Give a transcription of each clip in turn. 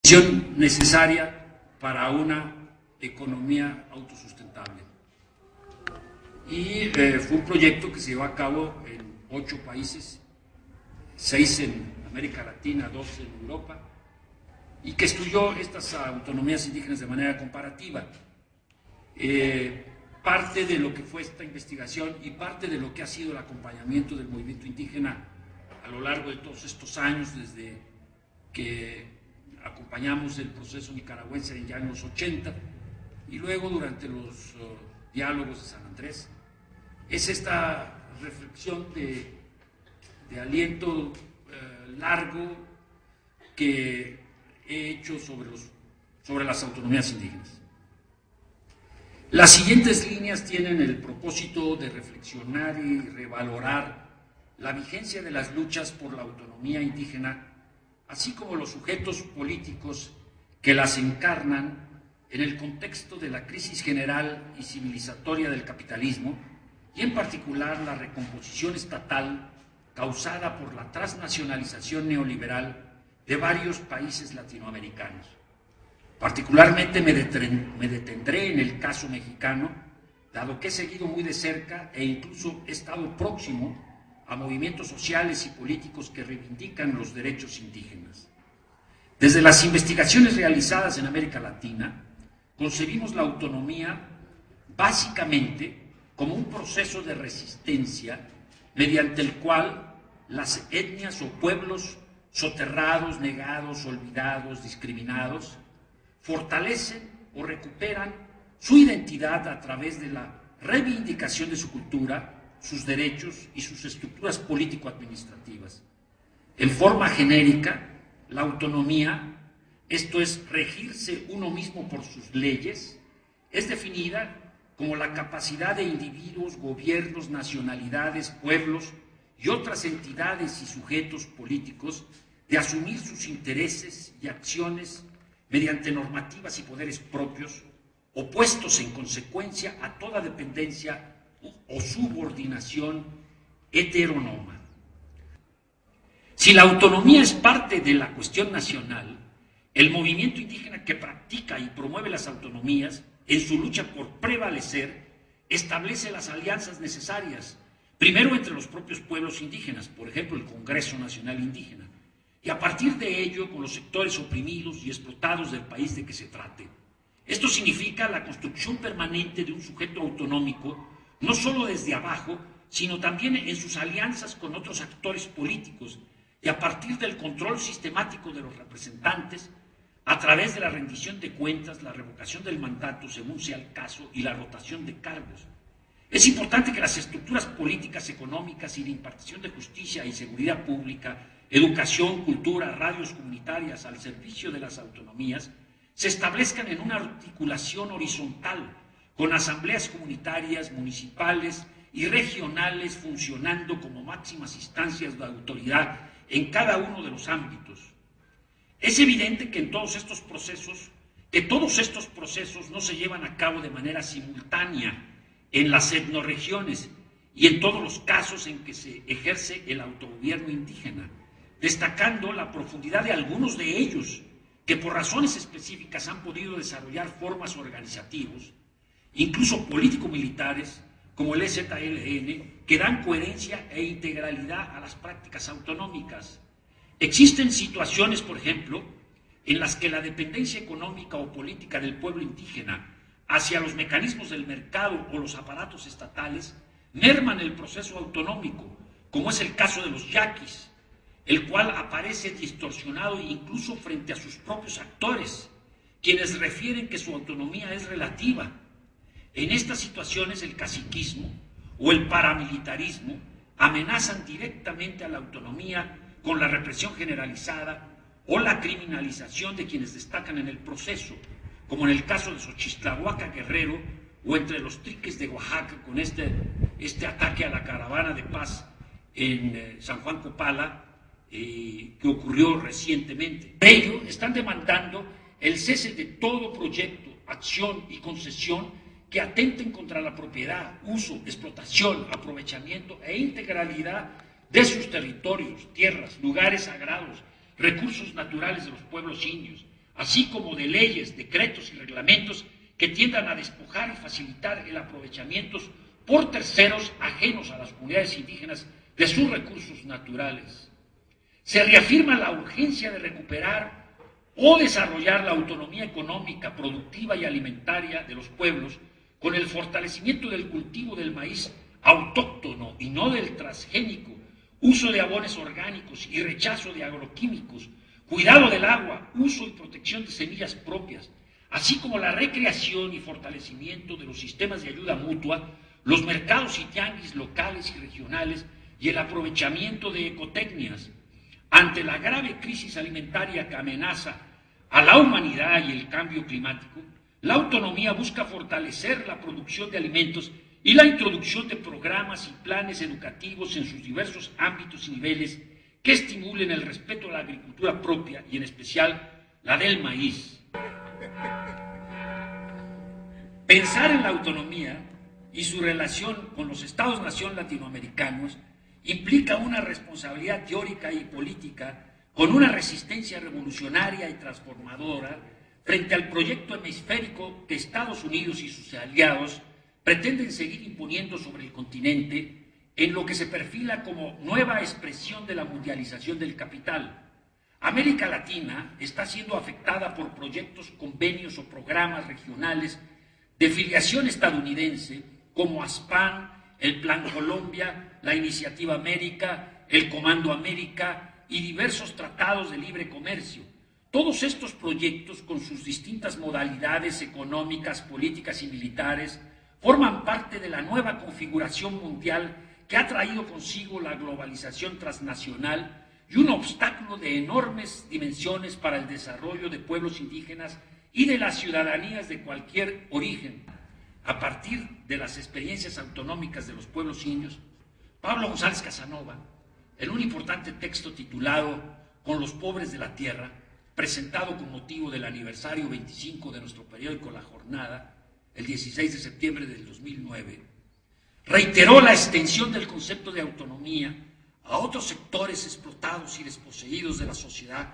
condición necesaria para una economía autosustentable. Y fue un proyecto que se llevó a cabo en 8 países, 6 en América Latina, 2 en Europa, y que estudió estas autonomías indígenas de manera comparativa. Parte de lo que fue esta investigación y parte de lo que ha sido el acompañamiento del movimiento indígena a lo largo de todos estos años, desde que acompañamos el proceso nicaragüense ya en los 80 y luego durante los diálogos de San Andrés, es esta reflexión de aliento largo que he hecho sobre las autonomías indígenas. Las siguientes líneas tienen el propósito de reflexionar y revalorar la vigencia de las luchas por la autonomía indígena, así como los sujetos políticos que las encarnan en el contexto de la crisis general y civilizatoria del capitalismo, y en particular la recomposición estatal causada por la transnacionalización neoliberal de varios países latinoamericanos. Particularmente me detendré en el caso mexicano, dado que he seguido muy de cerca e incluso he estado próximo a movimientos sociales y políticos que reivindican los derechos indígenas. Desde las investigaciones realizadas en América Latina, concebimos la autonomía básicamente como un proceso de resistencia mediante el cual las etnias o pueblos soterrados, negados, olvidados, discriminados, fortalecen o recuperan su identidad a través de la reivindicación de su cultura, sus derechos y sus estructuras político-administrativas. En forma genérica, la autonomía, esto es, regirse uno mismo por sus leyes, es definida como la capacidad de individuos, gobiernos, nacionalidades, pueblos y otras entidades y sujetos políticos de asumir sus intereses y acciones mediante normativas y poderes propios, opuestos en consecuencia a toda dependencia o subordinación heteronoma. Si la autonomía es parte de la cuestión nacional, el movimiento indígena que practica y promueve las autonomías en su lucha por prevalecer establece las alianzas necesarias, primero entre los propios pueblos indígenas, por ejemplo el Congreso Nacional Indígena, y a partir de ello con los sectores oprimidos y explotados del país de que se trate. Esto significa la construcción permanente de un sujeto autonómico, no solo desde abajo, sino también en sus alianzas con otros actores políticos y a partir del control sistemático de los representantes a través de la rendición de cuentas, la revocación del mandato según sea el caso y la rotación de cargos. Es importante que las estructuras políticas, económicas y de impartición de justicia y seguridad pública, educación, cultura, radios comunitarias al servicio de las autonomías se establezcan en una articulación horizontal con asambleas comunitarias, municipales y regionales funcionando como máximas instancias de autoridad en cada uno de los ámbitos. Es evidente que todos estos procesos no se llevan a cabo de manera simultánea en las etnorregiones y en todos los casos en que se ejerce el autogobierno indígena, destacando la profundidad de algunos de ellos que por razones específicas han podido desarrollar formas organizativas, incluso político-militares, como el EZLN, que dan coherencia e integralidad a las prácticas autonómicas. Existen situaciones, por ejemplo, en las que la dependencia económica o política del pueblo indígena hacia los mecanismos del mercado o los aparatos estatales merman el proceso autonómico, como es el caso de los yaquis, el cual aparece distorsionado incluso frente a sus propios actores, quienes refieren que su autonomía es relativa. En estas situaciones el caciquismo o el paramilitarismo amenazan directamente a la autonomía con la represión generalizada o la criminalización de quienes destacan en el proceso, como en el caso de Xochitlahuaca Guerrero o entre los Triques de Oaxaca con este ataque a la caravana de paz en San Juan Copala, que ocurrió recientemente. Por ello, están demandando el cese de todo proyecto, acción y concesión que atenten contra la propiedad, uso, explotación, aprovechamiento e integralidad de sus territorios, tierras, lugares sagrados, recursos naturales de los pueblos indios, así como de leyes, decretos y reglamentos que tiendan a despojar y facilitar el aprovechamiento por terceros ajenos a las comunidades indígenas de sus recursos naturales. Se reafirma la urgencia de recuperar o desarrollar la autonomía económica, productiva y alimentaria de los pueblos con el fortalecimiento del cultivo del maíz autóctono y no del transgénico, uso de abonos orgánicos y rechazo de agroquímicos, cuidado del agua, uso y protección de semillas propias, así como la recreación y fortalecimiento de los sistemas de ayuda mutua, los mercados y tianguis locales y regionales y el aprovechamiento de ecotecnias. Ante la grave crisis alimentaria que amenaza a la humanidad y el cambio climático, la autonomía busca fortalecer la producción de alimentos y la introducción de programas y planes educativos en sus diversos ámbitos y niveles que estimulen el respeto a la agricultura propia y en especial la del maíz. Pensar en la autonomía y su relación con los Estados-nación latinoamericanos implica una responsabilidad teórica y política con una resistencia revolucionaria y transformadora frente al proyecto hemisférico que Estados Unidos y sus aliados pretenden seguir imponiendo sobre el continente en lo que se perfila como nueva expresión de la mundialización del capital. América Latina está siendo afectada por proyectos, convenios o programas regionales de filiación estadounidense como ASPAN, el Plan Colombia, la Iniciativa América, el Comando América y diversos tratados de libre comercio. Todos estos proyectos, con sus distintas modalidades económicas, políticas y militares, forman parte de la nueva configuración mundial que ha traído consigo la globalización transnacional y un obstáculo de enormes dimensiones para el desarrollo de pueblos indígenas y de las ciudadanías de cualquier origen. A partir de las experiencias autonómicas de los pueblos indios, Pablo González Casanova, en un importante texto titulado Con los pobres de la tierra, presentado con motivo del aniversario 25 de nuestro periódico La Jornada, el 16 de septiembre del 2009, reiteró la extensión del concepto de autonomía a otros sectores explotados y desposeídos de la sociedad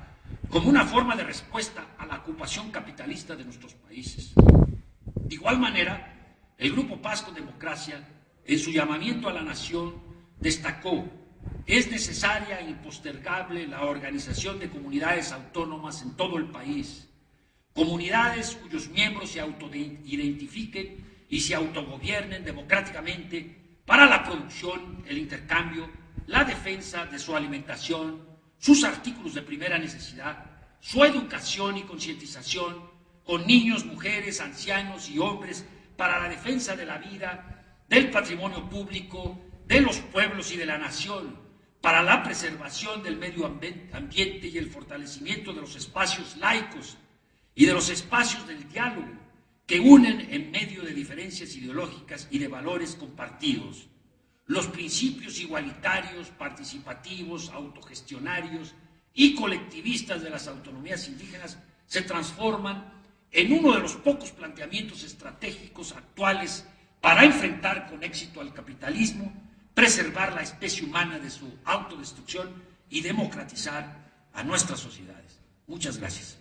como una forma de respuesta a la ocupación capitalista de nuestros países. De igual manera, el Grupo Paz con Democracia, en su llamamiento a la nación, destacó: es necesaria e impostergable la organización de comunidades autónomas en todo el país, comunidades cuyos miembros se autoidentifiquen y se autogobiernen democráticamente para la producción, el intercambio, la defensa de su alimentación, sus artículos de primera necesidad, su educación y concientización, con niños, mujeres, ancianos y hombres, para la defensa de la vida, del patrimonio público, de los pueblos y de la nación, para la preservación del medio ambiente y el fortalecimiento de los espacios laicos y de los espacios del diálogo que unen en medio de diferencias ideológicas y de valores compartidos. Los principios igualitarios, participativos, autogestionarios y colectivistas de las autonomías indígenas se transforman en uno de los pocos planteamientos estratégicos actuales para enfrentar con éxito al capitalismo, preservar la especie humana de su autodestrucción y democratizar a nuestras sociedades. Muchas gracias.